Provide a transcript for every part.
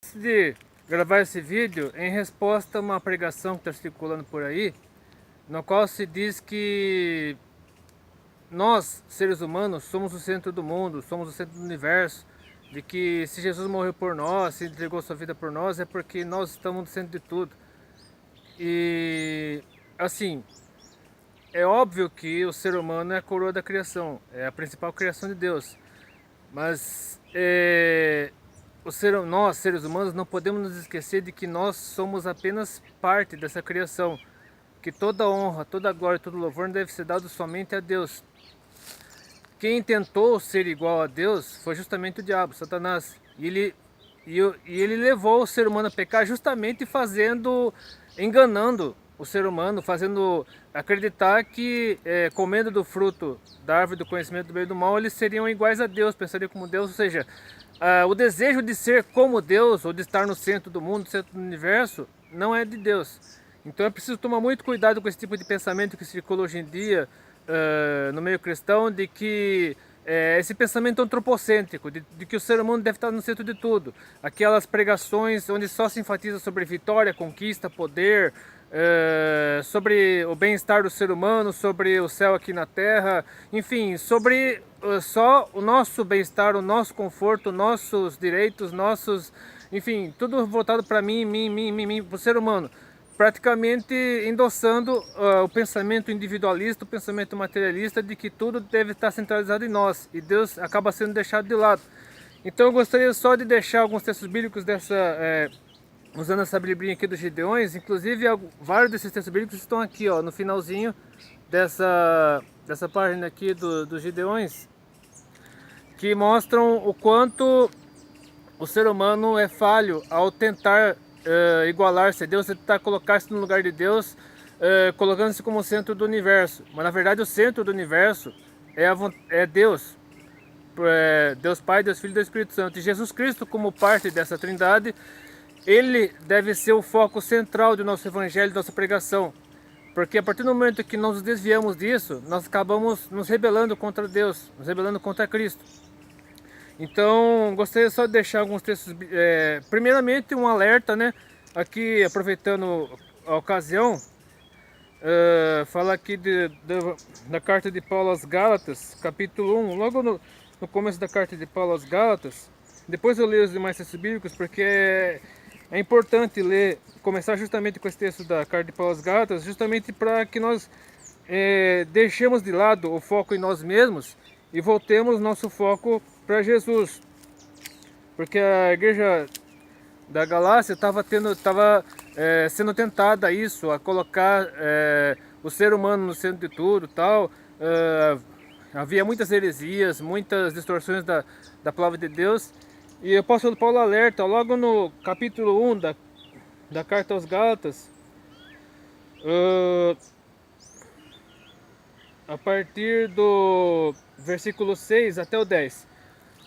De gravar esse vídeo em resposta a uma pregação que está circulando por aí, no qual se diz que nós, seres humanos, somos o centro do mundo, somos o centro do universo, de que se Jesus morreu por nós, se entregou sua vida por nós, é porque nós estamos no centro de tudo. E assim, é óbvio que o ser humano é a coroa da criação, é a principal criação de Deus, mas nós, seres humanos, não podemos nos esquecer de que nós somos apenas parte dessa criação, que toda honra, toda glória, todo louvor deve ser dado somente a Deus. Quem tentou ser igual a Deus foi justamente o diabo, Satanás, e ele levou o ser humano a pecar justamente enganando o ser humano, fazendo acreditar que comendo do fruto da árvore do conhecimento do bem e do mal, eles seriam iguais a Deus, pensariam como Deus, ou seja, o desejo de ser como Deus, ou de estar no centro do mundo, no centro do universo, não é de Deus. Então é preciso tomar muito cuidado com esse tipo de pensamento que circula hoje em dia no meio cristão, de que esse pensamento antropocêntrico, de que o ser humano deve estar no centro de tudo. Aquelas pregações onde só se enfatiza sobre vitória, conquista, poder, sobre o bem-estar do ser humano, sobre o céu aqui na terra, enfim, sobre só o nosso bem-estar, o nosso conforto, nossos direitos, enfim, tudo voltado para mim, para o ser humano. Praticamente endossando o pensamento individualista, o pensamento materialista de que tudo deve estar centralizado em nós e Deus acaba sendo deixado de lado. Então eu gostaria só de deixar alguns textos bíblicos usando essa biblinha aqui dos Gideões. Inclusive vários desses textos bíblicos estão aqui, ó, no finalzinho dessa página aqui dos Gideões, que mostram o quanto o ser humano é falho ao tentar igualar-se a Deus, tentar colocar-se no lugar de Deus, colocando-se como centro do universo. Mas na verdade o centro do universo é Deus, Deus Pai, Deus Filho e Deus Espírito Santo. E Jesus Cristo, como parte dessa trindade, ele deve ser o foco central do nosso evangelho, da nossa pregação. Porque a partir do momento que nós nos desviamos disso, nós acabamos nos rebelando contra Deus, nos rebelando contra Cristo. Então, gostaria só de deixar alguns textos, primeiramente um alerta, né? Aqui, aproveitando a ocasião, fala aqui da carta de Paulo aos Gálatas, capítulo 1, logo no começo da carta de Paulo aos Gálatas. Depois eu leio os demais textos bíblicos, porque é importante começar justamente com esse texto da carta de Paulo aos Gálatas, justamente para que nós deixemos de lado o foco em nós mesmos e voltemos nosso foco para Jesus, porque a igreja da Galácia estava sendo tentada a colocar o ser humano no centro de tudo, tal. Havia muitas heresias, muitas distorções da palavra de Deus, e o apóstolo Paulo alerta logo no capítulo 1 da carta aos Gálatas, a partir do versículo 6 até o 10.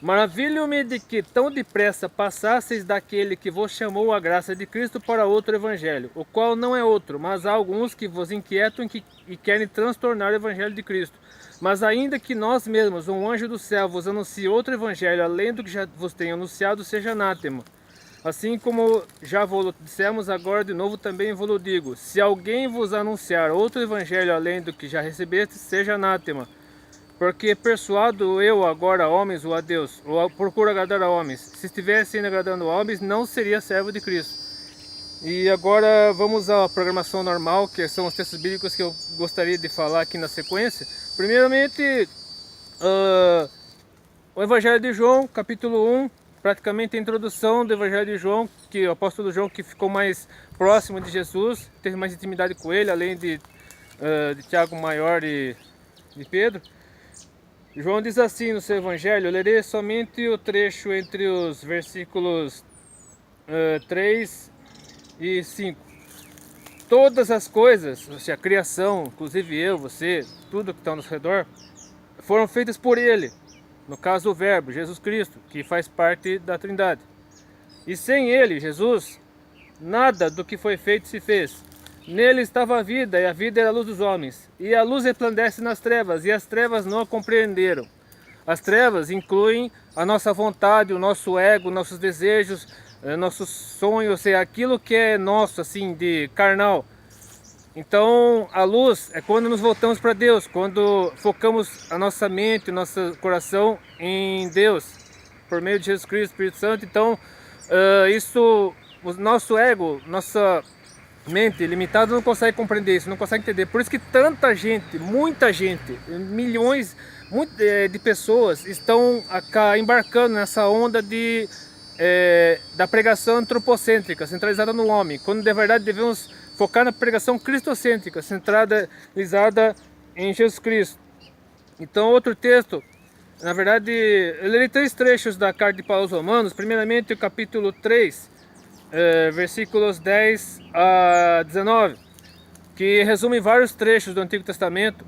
Maravilho-me de que tão depressa passasseis daquele que vos chamou a graça de Cristo para outro evangelho, o qual não é outro, mas há alguns que vos inquietam e querem transtornar o evangelho de Cristo. Mas ainda que nós mesmos, um anjo do céu, vos anuncie outro evangelho, além do que já vos tenho anunciado, seja anátema. Assim como já vos dissemos, agora de novo também vos digo, se alguém vos anunciar outro evangelho além do que já recebeste, seja anátema. Porque persuado eu agora homens ou a Deus, ou procuro agradar a homens. Se estivesse ainda agradando a homens, não seria servo de Cristo. E agora vamos à programação normal, que são os textos bíblicos que eu gostaria de falar aqui na sequência. Primeiramente, o Evangelho de João, capítulo 1, praticamente a introdução do Evangelho de João, que o apóstolo João que ficou mais próximo de Jesus, teve mais intimidade com ele, além de Tiago Maior e de Pedro. João diz assim no seu evangelho, eu lerei somente o trecho entre os versículos 3 e 5. Todas as coisas, a criação, inclusive eu, você, tudo que está ao nosso redor, foram feitas por Ele. No caso o Verbo, Jesus Cristo, que faz parte da Trindade. E sem Ele, Jesus, nada do que foi feito se fez. Nele estava a vida, e a vida era a luz dos homens. E a luz resplandece nas trevas, e as trevas não a compreenderam. As trevas incluem a nossa vontade, o nosso ego, nossos desejos, nosso sonho, ou seja, aquilo que é nosso, assim, de carnal. Então, a luz é quando nos voltamos para Deus, quando focamos a nossa mente, nosso coração em Deus, por meio de Jesus Cristo, Espírito Santo. Então, isso, o nosso ego, nossa mente limitada não consegue compreender isso, não consegue entender. Por isso que tanta gente, muita gente, milhões de pessoas estão embarcando nessa onda da pregação antropocêntrica, centralizada no homem, quando de verdade devemos focar na pregação cristocêntrica, centralizada em Jesus Cristo. Então, outro texto, na verdade, eu lerei 3 trechos da carta de Paulo aos Romanos. Primeiramente, o capítulo 3, versículos 10 a 19, que resume vários trechos do Antigo Testamento,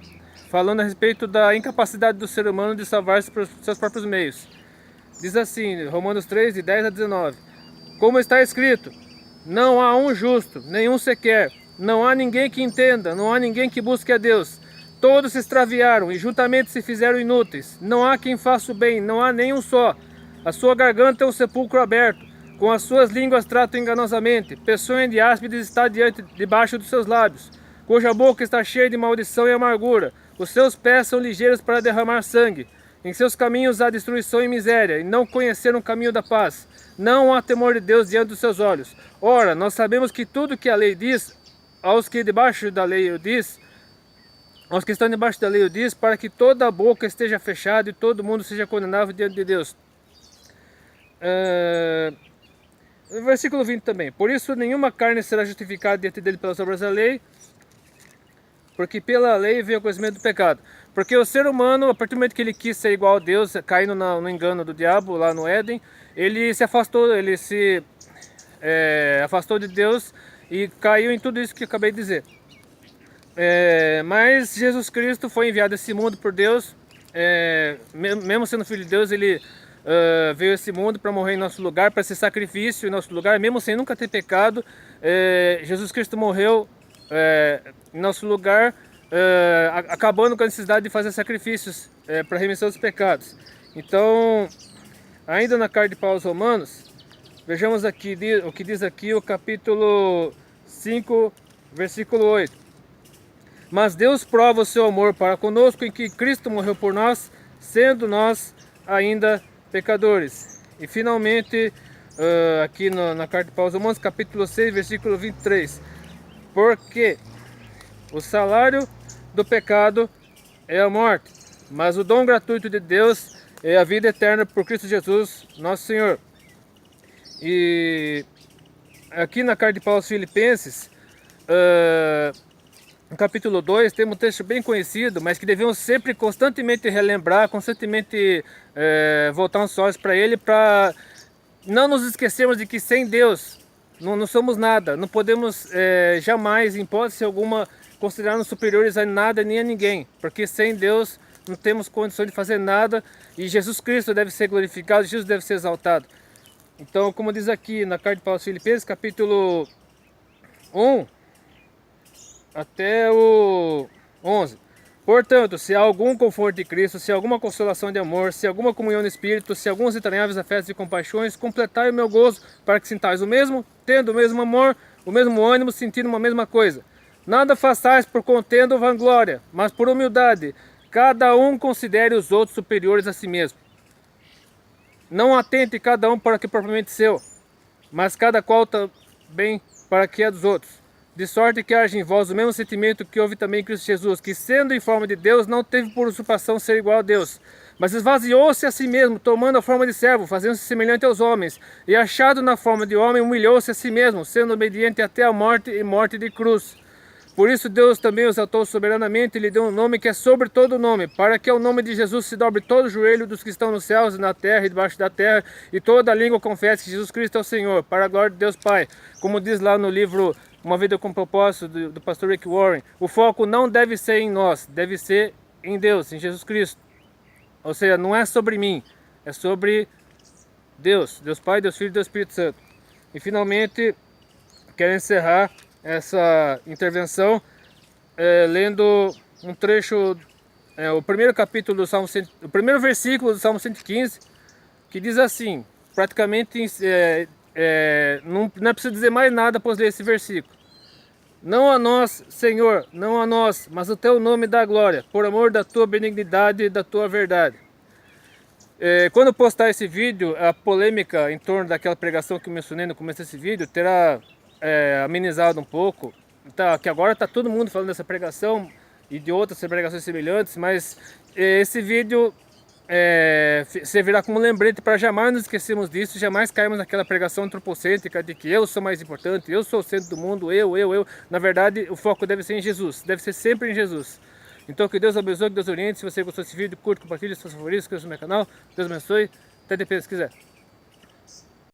falando a respeito da incapacidade do ser humano de salvar-se por seus próprios meios. Diz assim, Romanos 3, de 10 a 19: como está escrito, não há um justo, nenhum sequer, não há ninguém que entenda, não há ninguém que busque a Deus. Todos se extraviaram e juntamente se fizeram inúteis. Não há quem faça o bem, não há nenhum só. A sua garganta é um sepulcro aberto, com as suas línguas tratam enganosamente. Peçonha de áspides está debaixo dos seus lábios, cuja boca está cheia de maldição e amargura. Os seus pés são ligeiros para derramar sangue. Em seus caminhos há destruição e miséria, e não conheceram o caminho da paz. Não há temor de Deus diante dos seus olhos. Ora, nós sabemos que tudo que a lei diz, aos que debaixo da lei o diz, aos que estão debaixo da lei o diz, para que toda a boca esteja fechada e todo mundo seja condenável diante de Deus. Versículo 20 também. Por isso nenhuma carne será justificada diante dele pelas obras da lei, porque pela lei veio o conhecimento do pecado. Porque o ser humano, a partir do momento que ele quis ser igual a Deus, caindo no engano do diabo lá no Éden, ele se afastou, afastou de Deus e caiu em tudo isso que eu acabei de dizer. Mas Jesus Cristo foi enviado a esse mundo por Deus, mesmo sendo filho de Deus, ele veio a esse mundo para morrer em nosso lugar, para ser sacrifício em nosso lugar, mesmo sem nunca ter pecado. Jesus Cristo morreu em nosso lugar, acabando com a necessidade de fazer sacrifícios para a remissão dos pecados. Então, ainda na carta de Paulo aos Romanos, vejamos aqui o que diz aqui o capítulo 5, versículo 8. Mas Deus prova o seu amor para conosco em que Cristo morreu por nós, sendo nós ainda pecadores. E finalmente, aqui na carta de Paulo aos Romanos, capítulo 6, versículo 23. Porque o salário do pecado é a morte, mas o dom gratuito de Deus é a vida eterna por Cristo Jesus, nosso Senhor. E aqui na carta de Paulo aos Filipenses, no capítulo 2, tem um texto bem conhecido, mas que devemos sempre constantemente relembrar, constantemente voltar os olhos para ele, para não nos esquecermos de que sem Deus não somos nada, não podemos jamais, em hipótese alguma, considerar-nos superiores a nada nem a ninguém, porque sem Deus não temos condição de fazer nada, e Jesus Cristo deve ser glorificado, Jesus deve ser exaltado. Então, como diz aqui na carta de Paulo aos Filipenses, capítulo 1 até o 11. Portanto, se há algum conforto de Cristo, se há alguma consolação de amor, se há alguma comunhão no Espírito, se há alguns entranháveis afetos e compaixões, completai o meu gozo, para que sintais o mesmo, tendo o mesmo amor, o mesmo ânimo, sentindo uma mesma coisa. Nada façais por contenda ou vanglória, mas por humildade. Cada um considere os outros superiores a si mesmo. Não atente cada um para o que é propriamente seu, mas cada qual também para o que é dos outros. De sorte que haja em vós o mesmo sentimento que houve também em Cristo Jesus, que sendo em forma de Deus, não teve por usurpação ser igual a Deus, mas esvaziou-se a si mesmo, tomando a forma de servo, fazendo-se semelhante aos homens, e achado na forma de homem, humilhou-se a si mesmo, sendo obediente até a morte e morte de cruz. Por isso Deus também o exaltou soberanamente e lhe deu um nome que é sobre todo nome, para que ao nome de Jesus se dobre todo o joelho dos que estão nos céus e na terra e debaixo da terra, e toda a língua confesse que Jesus Cristo é o Senhor, para a glória de Deus Pai. Como diz lá no livro Uma Vida com Propósito, do pastor Rick Warren, o foco não deve ser em nós, deve ser em Deus, em Jesus Cristo. Ou seja, não é sobre mim, é sobre Deus, Deus Pai, Deus Filho e Deus Espírito Santo. E finalmente, quero encerrar essa intervenção lendo um trecho, o primeiro capítulo do Salmo, o primeiro versículo do Salmo 115, que diz assim, praticamente não é preciso dizer mais nada após ler esse versículo. Não a nós, Senhor, não a nós, mas o teu nome dá glória, por amor da tua benignidade e da tua verdade. Quando eu postar esse vídeo, a polêmica em torno daquela pregação que eu mencionei no começo desse vídeo terá amenizado um pouco. Tá, que agora está todo mundo falando dessa pregação e de outras pregações semelhantes, mas esse vídeo servirá como lembrete para jamais nos esquecermos disso, jamais cairmos naquela pregação antropocêntrica de que eu sou mais importante, eu sou o centro do mundo, eu. Na verdade, o foco deve ser em Jesus, deve ser sempre em Jesus. Então que Deus abençoe, que Deus oriente. Se você gostou desse vídeo, curte, compartilhe, seus favoritos, inscreva-se no meu canal. Deus abençoe. Até depois, se quiser.